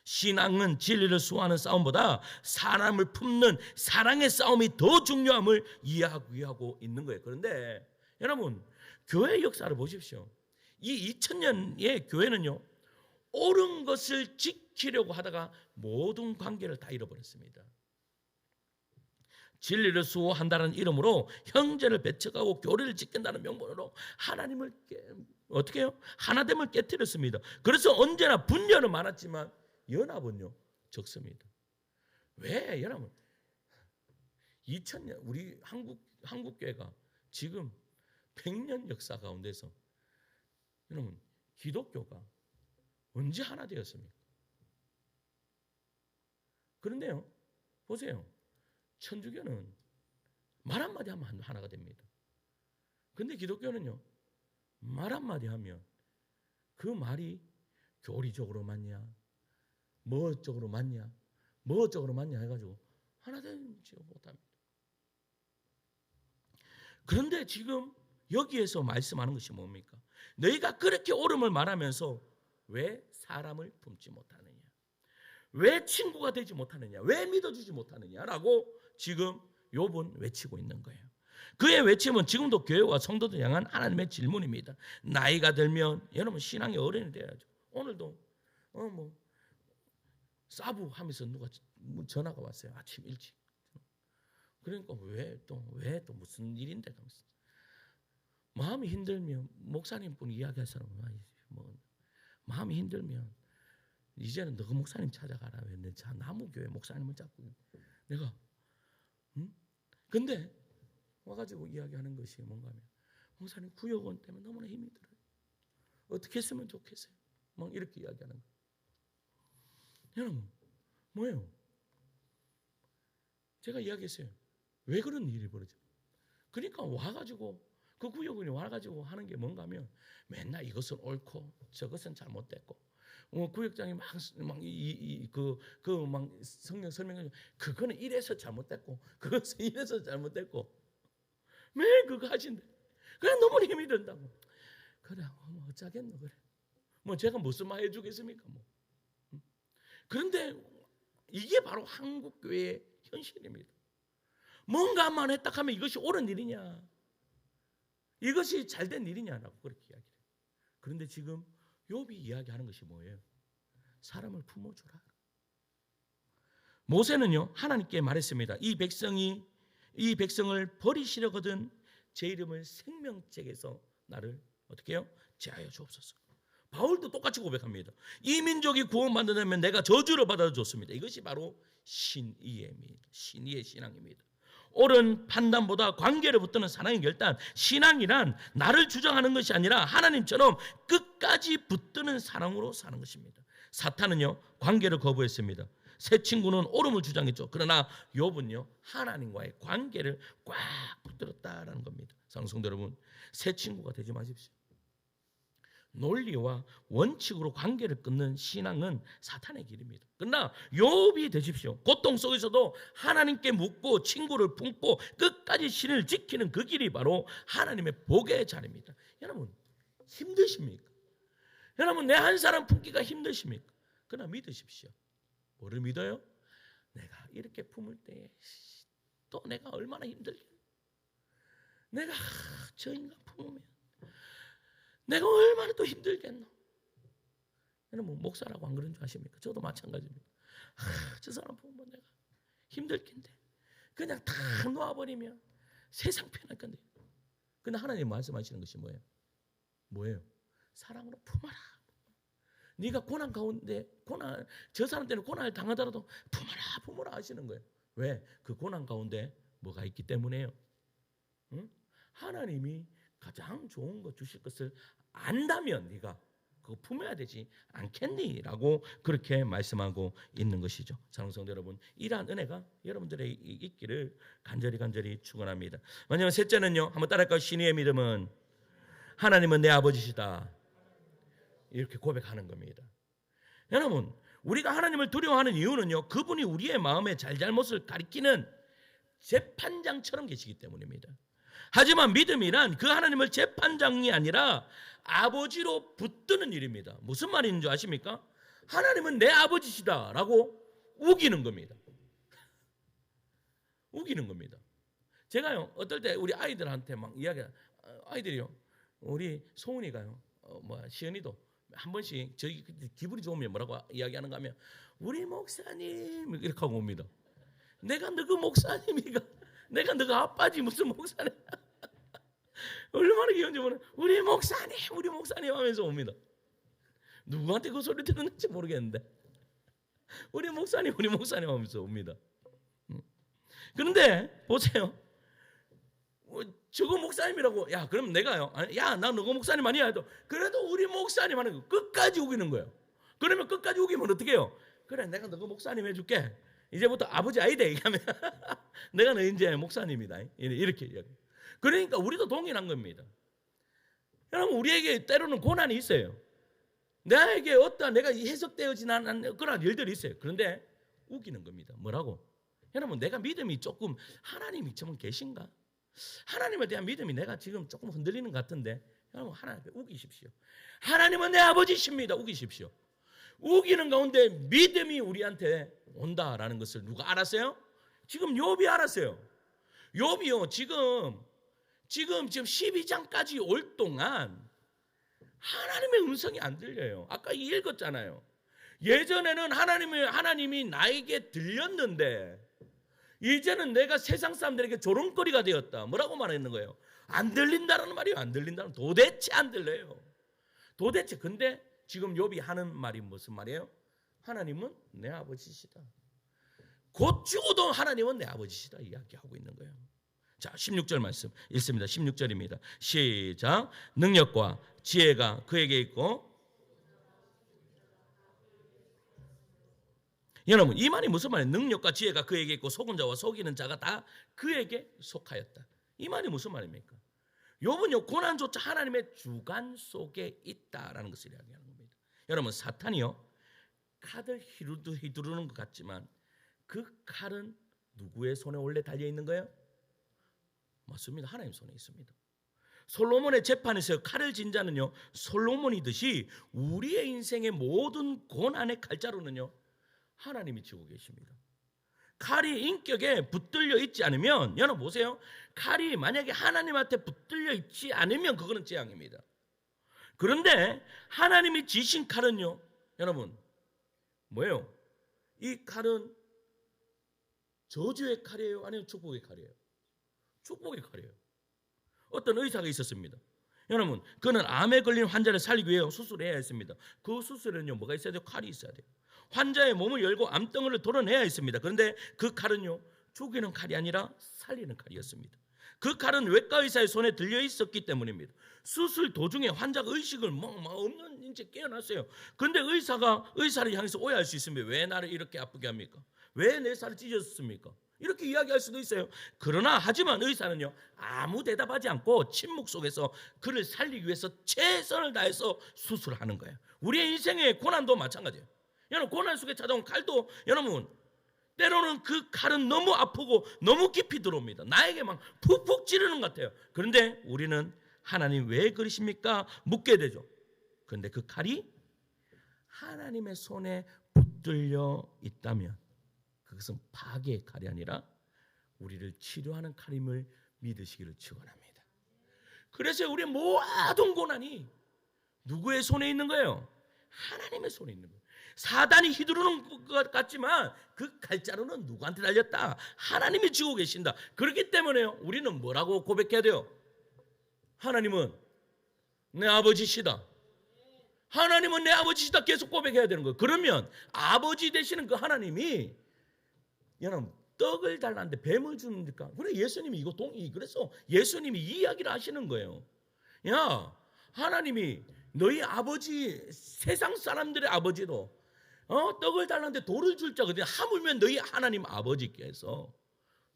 신앙은 진리를 수호하는 싸움보다 사람을 품는 사랑의 싸움이 더 중요함을 이해하고 있는 거예요. 그런데 여러분, 교회 역사를 보십시오. 이 2000년의 교회는요, 옳은 것을 지키려고 하다가 모든 관계를 다 잃어버렸습니다. 진리를 수호한다는 이름으로 형제를 배척하고 교리를 지킨다는 명분으로 하나님을 어떻게 해요? 하나됨을 깨뜨렸습니다. 그래서 언제나 분열은 많았지만 연합은요 적습니다. 왜? 여러분, 2000년 우리 한국교회가 지금 100년 역사 가운데서 여러분, 기독교가 언제 하나 되었습니까? 그런데요, 보세요. 천주교는 말 한마디 하면 하나가 됩니다. 그런데 기독교는요, 말 한마디 하면 그 말이 교리적으로 맞냐, 뭐 쪽으로 맞냐 해가지고 하나 되지 못합니다. 그런데 지금 여기에서 말씀하는 것이 뭡니까? 너희가 그렇게 옳음을 말하면서 왜 사람을 품지 못하느냐, 왜 친구가 되지 못하느냐, 왜 믿어주지 못하느냐라고 지금 욥은 외치고 있는 거예요. 그의 외침은 지금도 교회와 성도들 향한 하나님의 질문입니다. 나이가 들면 여러분 신앙의 어른이 돼야죠. 오늘도 사부 하면서 누가 전화가 왔어요. 아침 일찍. 그러니까 왜 또 무슨 일인데 하면서 마음이 힘들면 목사님뿐 이야기할 사람은 마음이 힘들면 이제는 너가 목사님 찾아가라. 왜 내 나무교회 목사님을 잡고 내가 근데 와가지고 이야기하는 것이 뭔가 하면 목사님 구역원 때문에 너무나 힘이 들어요. 어떻게 했으면 좋겠어요. 막 이렇게 이야기하는 거예요. 여러분, 뭐예요? 제가 이야기했어요. 왜 그런 일이 벌어져? 그러니까 와가지고 그 구역원이 와가지고 하는 게 뭔가 하면 맨날 이것은 옳고 저것은 잘못됐고 구역장이 막그막 성경 설명해 그거는 이래서 잘못됐고 그것은 이래서 잘못됐고 매일 그거 하신대. 그래 너무 힘이 든다고. 그래 뭐 어쩌겠노 그래. 뭐 제가 무슨 말 해주겠습니까 뭐. 그런데 이게 바로 한국 교회의 현실입니다. 뭔가만 했다 하면 이것이 옳은 일이냐, 이것이 잘된 일이냐라고 그렇게 이야기해요. 그런데 지금 욥이 이야기하는 것이 뭐예요? 사람을 품어주라. 모세는요 하나님께 말했습니다. 이 백성을 버리시려거든 제 이름을 생명책에서 나를 어떻게 해요? 제하여 주옵소서. 바울도 똑같이 고백합니다. 이 민족이 구원받는다면 내가 저주를 받아줬습니다. 이것이 바로 신의입니다. 신의의 신앙입니다. 옳은 판단보다 관계를 붙드는 사랑의 결단. 신앙이란 나를 주장하는 것이 아니라 하나님처럼 끝까지 붙드는 사랑으로 사는 것입니다. 사탄은요 관계를 거부했습니다. 새 친구는 옳음을 주장했죠. 그러나 욥은요 하나님과의 관계를 꽉 붙들었다라는 겁니다. 사랑하는 성도 여러분, 새 친구가 되지 마십시오. 논리와 원칙으로 관계를 끊는 신앙은 사탄의 길입니다. 그러나 욥이 되십시오. 고통 속에서도 하나님께 묻고 친구를 품고 끝까지 신을 지키는 그 길이 바로 하나님의 복의 자리입니다. 여러분 힘드십니까? 여러분 내 한 사람 품기가 힘드십니까? 그러나 믿으십시오. 뭐를 믿어요? 내가 이렇게 품을 때 또 내가 얼마나 힘들게, 내가 저 인간 품으면 내가 얼마나 또 힘들겠노. 여러분 목사라고 안 그런 줄 아십니까? 저도 마찬가지입니다. 저 사람 보면 내가 힘들 텐데 그냥 다 놓아버리면 세상 편할 건데. 근데 하나님 말씀하시는 것이 뭐예요? 뭐예요? 사랑으로 품어라. 네가 고난 가운데 저 사람 때문에 고난을 당하더라도 품어라 하시는 거예요. 왜? 그 고난 가운데 뭐가 있기 때문에요. 응? 하나님이 가장 좋은 거 주실 것을 안다면 네가 그거 품어야 되지 않겠니? 라고 그렇게 말씀하고 있는 것이죠. 사랑하는 성도 여러분, 이러한 은혜가 여러분들의 있기를 간절히 축원합니다. 마지막 셋째는요, 한번 따라할까요? 신의의 믿음은 하나님은 내 아버지시다, 이렇게 고백하는 겁니다. 여러분 우리가 하나님을 두려워하는 이유는요, 그분이 우리의 마음의 잘잘못을 가리키는 재판장처럼 계시기 때문입니다. 하지만 믿음이란 그 하나님을 재판장이 아니라 아버지로 붙드는 일입니다. 무슨 말인지 줄 아십니까? 하나님은 내 아버지시다 라고 우기는 겁니다. 우기는 겁니다. 제가요 어떨 때 우리 아이들한테 막 아이들이요, 우리 소은이가요 시은이도 한 번씩 저희 기분이 좋으면 뭐라고 이야기하는가 하면 우리 목사님 이렇게 하고 옵니다. 내가 너그 목사님이가, 내가 너가 아빠지 무슨 목사님. 얼마나 귀여운지 모르는 우리 목사님 하면서 옵니다. 누구한테 그 소리 들었는지 모르겠는데 우리 목사님 하면서 옵니다. 그런데 보세요, 저거 목사님이라고, 야 그럼 내가요, 야 나 너가 목사님 아니야 해도 그래도 우리 목사님 하는 거 끝까지 우기는 거예요. 그러면 끝까지 우기면 어떻게 해요? 그래 내가 너가 목사님 해줄게, 이제부터 아버지 아이대 하면 내가 너 이제 목사님이다 이렇게 이야기. 그러니까 우리도 동일한 겁니다. 여러분 우리에게 때로는 고난이 있어요. 나에게 어떠한 내가 해석되어지지 않는 그런 일들이 있어요. 그런데 우기는 겁니다. 뭐라고? 여러분 내가 믿음이 조금 하나님이 좀 계신가? 하나님에 대한 믿음이 내가 지금 조금 흔들리는 것 같은데 여러분 하나님께 우기십시오. 하나님은 내 아버지십니다. 우기십시오. 우기는 가운데 믿음이 우리한테 온다라는 것을 누가 알았어요? 지금 욥이 알았어요. 욥이요 지금 12장까지 올 동안 하나님의 음성이 안 들려요. 아까 읽었잖아요. 예전에는 하나님이 나에게 들렸는데 이제는 내가 세상 사람들에게 조롱거리가 되었다. 뭐라고 말했는 거예요? 안 들린다는 말이에요. 안 들린다는, 도대체 안 들려요. 도대체. 근데 지금 욥이 하는 말이 무슨 말이에요? 하나님은 내 아버지시다. 곧 죽어도 하나님은 내 아버지시다 이야기하고 있는 거예요. 자 16절 말씀 읽습니다. 16절입니다. 시작. 능력과 지혜가 그에게 있고. 여러분 이 말이 무슨 말이에요? 능력과 지혜가 그에게 있고 속은 자와 속이는 자가 다 그에게 속하였다. 이 말이 무슨 말입니까? 욥은요 고난조차 하나님의 주관 속에 있다라는 것을 이야기하는 겁니다. 여러분, 사탄이요, 칼을 휘두르는 것 같지만 그 칼은 누구의 손에 원래 달려 있는 거예요? 맞습니다. 하나님 손에 있습니다. 솔로몬의 재판에서 칼을 진 자는요, 솔로몬이듯이 우리의 인생의 모든 고난의 칼자루는요, 하나님이 쥐고 계십니다. 칼이 인격에 붙들려 있지 않으면, 여러분 보세요, 칼이 만약에 하나님한테 붙들려 있지 않으면 그거는 재앙입니다. 그런데 하나님이 지신 칼은요, 여러분 뭐예요? 이 칼은 저주의 칼이에요? 아니면 축복의 칼이에요? 축복의 칼이에요. 어떤 의사가 있었습니다. 여러분, 그는 암에 걸린 환자를 살리기 위해 수술을 해야 했습니다. 그 수술에는요, 뭐가 있어야 돼요? 칼이 있어야 돼요. 환자의 몸을 열고 암덩어리를 도려내야 했습니다. 그런데 그 칼은요, 죽이는 칼이 아니라 살리는 칼이었습니다. 그 칼은 외과 의사의 손에 들려 있었기 때문입니다. 수술 도중에 환자가 의식을 없는 이제 깨어났어요. 그런데 의사가 의사를 향해서 오해할 수 있습니다. 왜 나를 이렇게 아프게 합니까? 왜 내 살을 찢었습니까? 이렇게 이야기할 수도 있어요. 그러나 하지만 의사는요, 아무 대답하지 않고 침묵 속에서 그를 살리기 위해서 최선을 다해서 수술하는 거예요. 우리의 인생의 고난도 마찬가지예요. 여러분, 고난 속에 찾아온 칼도, 여러분 때로는 그 칼은 너무 아프고 너무 깊이 들어옵니다. 나에게 막 푹푹 찌르는 것 같아요. 그런데 우리는 하나님 왜 그러십니까? 묻게 되죠. 그런데 그 칼이 하나님의 손에 붙들려 있다면 그것은 파괴의 칼이 아니라 우리를 치료하는 칼임을 믿으시기를 축원합니다. 그래서 우리의 모든 고난이 누구의 손에 있는 거예요? 하나님의 손에 있는 거예요. 사단이 휘두르는 것 같지만 그 칼자루는 누구한테 달렸다? 하나님이 쥐고 계신다. 그렇기 때문에 우리는 뭐라고 고백해야 돼요? 하나님은 내 아버지시다. 하나님은 내 아버지시다. 계속 고백해야 되는 거예요. 그러면 아버지 되시는 그 하나님이, 여러분, 떡을 달라는데 뱀을 주니까, 그래 예수님이 이거 그래서 예수님이 이 이야기를 하시는 거예요. 야, 하나님이 너희 아버지, 세상 사람들의 아버지도 떡을 달라는데 돌을 줄 자거든. 하물며 너희 하나님 아버지께서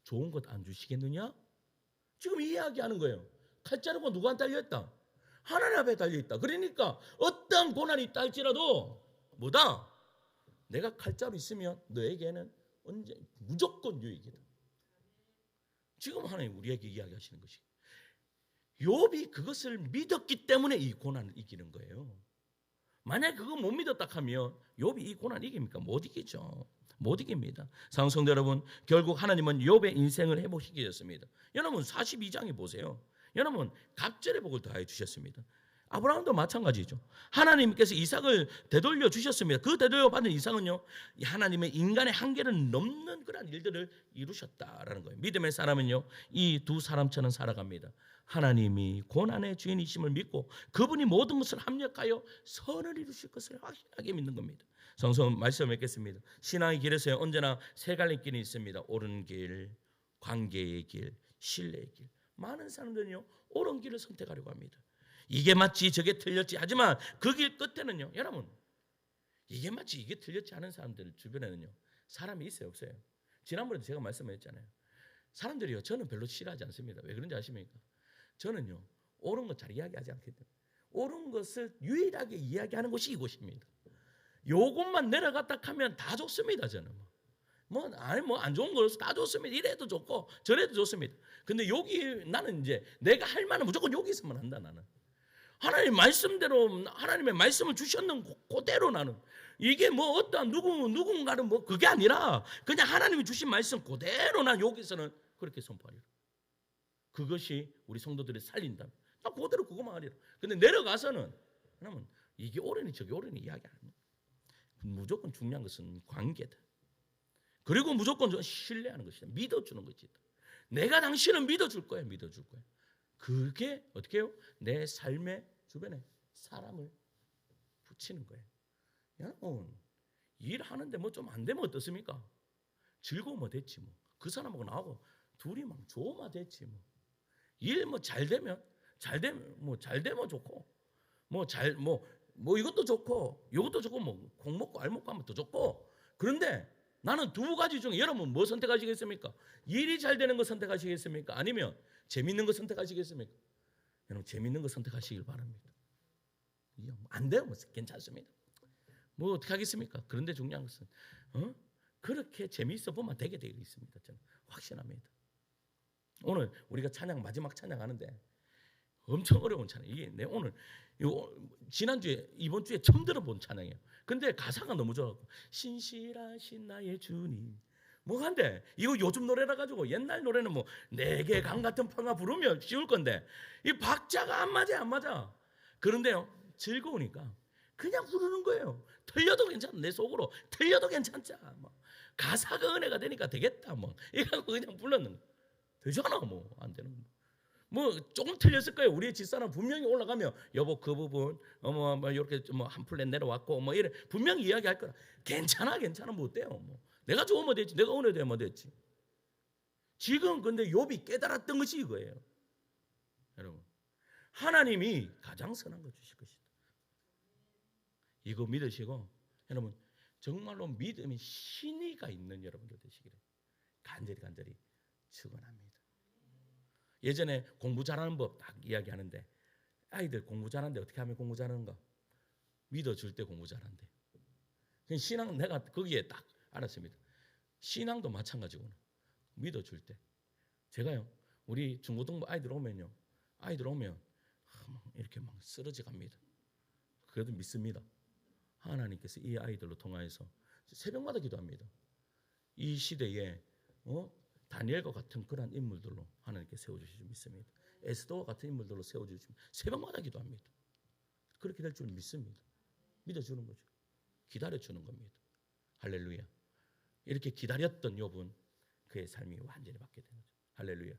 좋은 것 안 주시겠느냐? 지금 이 이야기하는 거예요. 칼자루가 누구한테 달려있다? 하나님 앞에 달려있다. 그러니까 어떤 고난이 있다 할지라도 뭐다? 내가 칼자루 있으면 너에게는 언제 무조건 유익이다. 지금 하나님 우리에게 이야기하시는 것이, 욥이 그것을 믿었기 때문에 이 고난을 이기는 거예요. 만약 그거 못 믿었다 하면 욥이 이 고난 이깁니까? 못 이기죠. 못 이깁니다. 사랑하는 성도 여러분, 결국 하나님은 욥의 인생을 회복시키셨습니다. 여러분 42장에 보세요. 여러분 갑절의 복을 더하여 주셨습니다. 아브라함도 마찬가지죠. 하나님께서 이삭을 되돌려 주셨습니다. 그 되돌려 받은 이삭은요, 하나님의 인간의 한계를 넘는 그런 일들을 이루셨다라는 거예요. 믿음의 사람은요, 이 두 사람처럼 살아갑니다. 하나님이 고난의 주인이심을 믿고 그분이 모든 것을 합력하여 선을 이루실 것을 확실하게 믿는 겁니다. 성서 말씀을 맺겠습니다. 신앙의 길에서 언제나 세 갈림길이 있습니다. 옳은 길, 관계의 길, 신뢰의 길. 많은 사람들은요, 옳은 길을 선택하려고 합니다. 이게 맞지 저게 틀렸지 하지만 그 길 끝에는요, 여러분, 이게 맞지 이게 틀렸지 하는 사람들 주변에는요, 사람이 있어요 없어요? 지난번에도 제가 말씀했잖아요. 사람들이요, 저는 별로 싫어하지 않습니다. 왜 그런지 아십니까? 저는요, 옳은 것 잘 이야기하지 않기 때문에, 옳은 것을 유일하게 이야기하는 곳이 이곳입니다. 요것만 내려갔다 하면 다 좋습니다. 저는 안 좋은 거라서 다 좋습니다. 이래도 좋고 저래도 좋습니다. 근데 여기 나는 이제 내가 할 만은 무조건 여기 있으면 한다. 나는 하나님 말씀대로, 하나님의 말씀을 주셨는 그대로, 나는 이게 뭐 어떠한 누군가는 뭐 그게 아니라 그냥 하나님이 주신 말씀 그대로 난 여기서는 그렇게 선포하리라. 그것이 우리 성도들을 살린다면 나 그대로 그거만 하리라. 근데 내려가서는 그러면 이게 옳으니 저게 옳으니 이야기 안 합니다. 무조건 중요한 것은 관계다. 그리고 무조건 신뢰하는 것이다. 믿어주는 것이다. 내가 당신을 믿어줄 거야. 믿어줄 거야. 그게 어떻게 해요? 내 삶의 주변에 사람을 붙이는 거예요. 여러분, 일하는데 뭐 좀 안 되면 어떻습니까? 즐거우면 됐지 뭐. 그 사람하고 나하고 둘이 막 좋으면 됐지 뭐. 일 뭐 잘 되면 좋고, 뭐 이것도 좋고 이것도 좋고, 뭐 콩 먹고 알 먹고 하면 더 좋고. 그런데 나는 두 가지 중에 여러분 뭐 선택하시겠습니까? 일이 잘 되는 거 선택하시겠습니까? 아니면 재밌는 거 선택하시겠습니까? 여러분 재밌는 거 선택하시길 바랍니다. 안 되면 괜찮습니다. 뭐 어떻게 하겠습니까? 그런데 중요한 것은 그렇게 재미있어 보면 되게 되어 있습니다. 저는 확신합니다. 오늘 우리가 찬양 마지막 찬양하는데 엄청 어려운 찬양. 이게 내 오늘 지난주에 이번 주에 처음 들어본 찬양이에요. 근데 가사가 너무 좋아갖고 신실하신 나의 주님 뭐 한데 이거 요즘 노래라 가지고 옛날 노래는 뭐 내게 강 같은 파가 부르면 쉬울 건데 이 박자가 안 맞아. 그런데요 즐거우니까 그냥 부르는 거예요. 틀려도 괜찮아. 내 속으로 틀려도 괜찮자. 뭐 가사가 은혜가 되니까 되겠다. 뭐 이거 그냥 불렀는 거. 되잖아. 뭐 안 되는 거. 뭐 조금 틀렸을 거예요. 우리의 집사람 분명히 올라가면 여보 그 부분 뭐 이렇게 뭐 한 플랫 내려왔고 뭐 이래 분명히 이야기할 거라. 괜찮아 뭐 어때요? 뭐 내가 좋으면 됐지. 내가 은혜되면 됐지. 지금 근데 욥이 깨달았던 것이 이거예요. 여러분 하나님이 가장 선한 거 주실 것이다. 이거 믿으시고 여러분 정말로 믿음이 신의가 있는 여러분들 되시기를 간절히 축원합니다. 예전에 공부 잘하는 법 딱 이야기하는데 아이들 공부 잘하는데 어떻게 하면 공부 잘하는가? 믿어줄 때 공부 잘한대. 신앙 내가 거기에 딱 알았습니다. 신앙도 마찬가지구나. 믿어줄 때 제가요 우리 중고등부 아이들 오면 이렇게 막 쓰러져 갑니다. 그래도 믿습니다. 하나님께서 이 아이들로 통하여서 새벽마다 기도합니다. 이 시대에 다니엘과 같은 그런 인물들로 하나님께 세워주실 믿습니다. 에스더와 같은 인물들로 세워주시면 새벽마다 기도합니다. 그렇게 될 줄 믿습니다. 믿어주는 거죠. 기다려주는 겁니다. 할렐루야. 이렇게 기다렸던 욥은 그의 삶이 완전히 바뀌게 된 거죠. 할렐루야.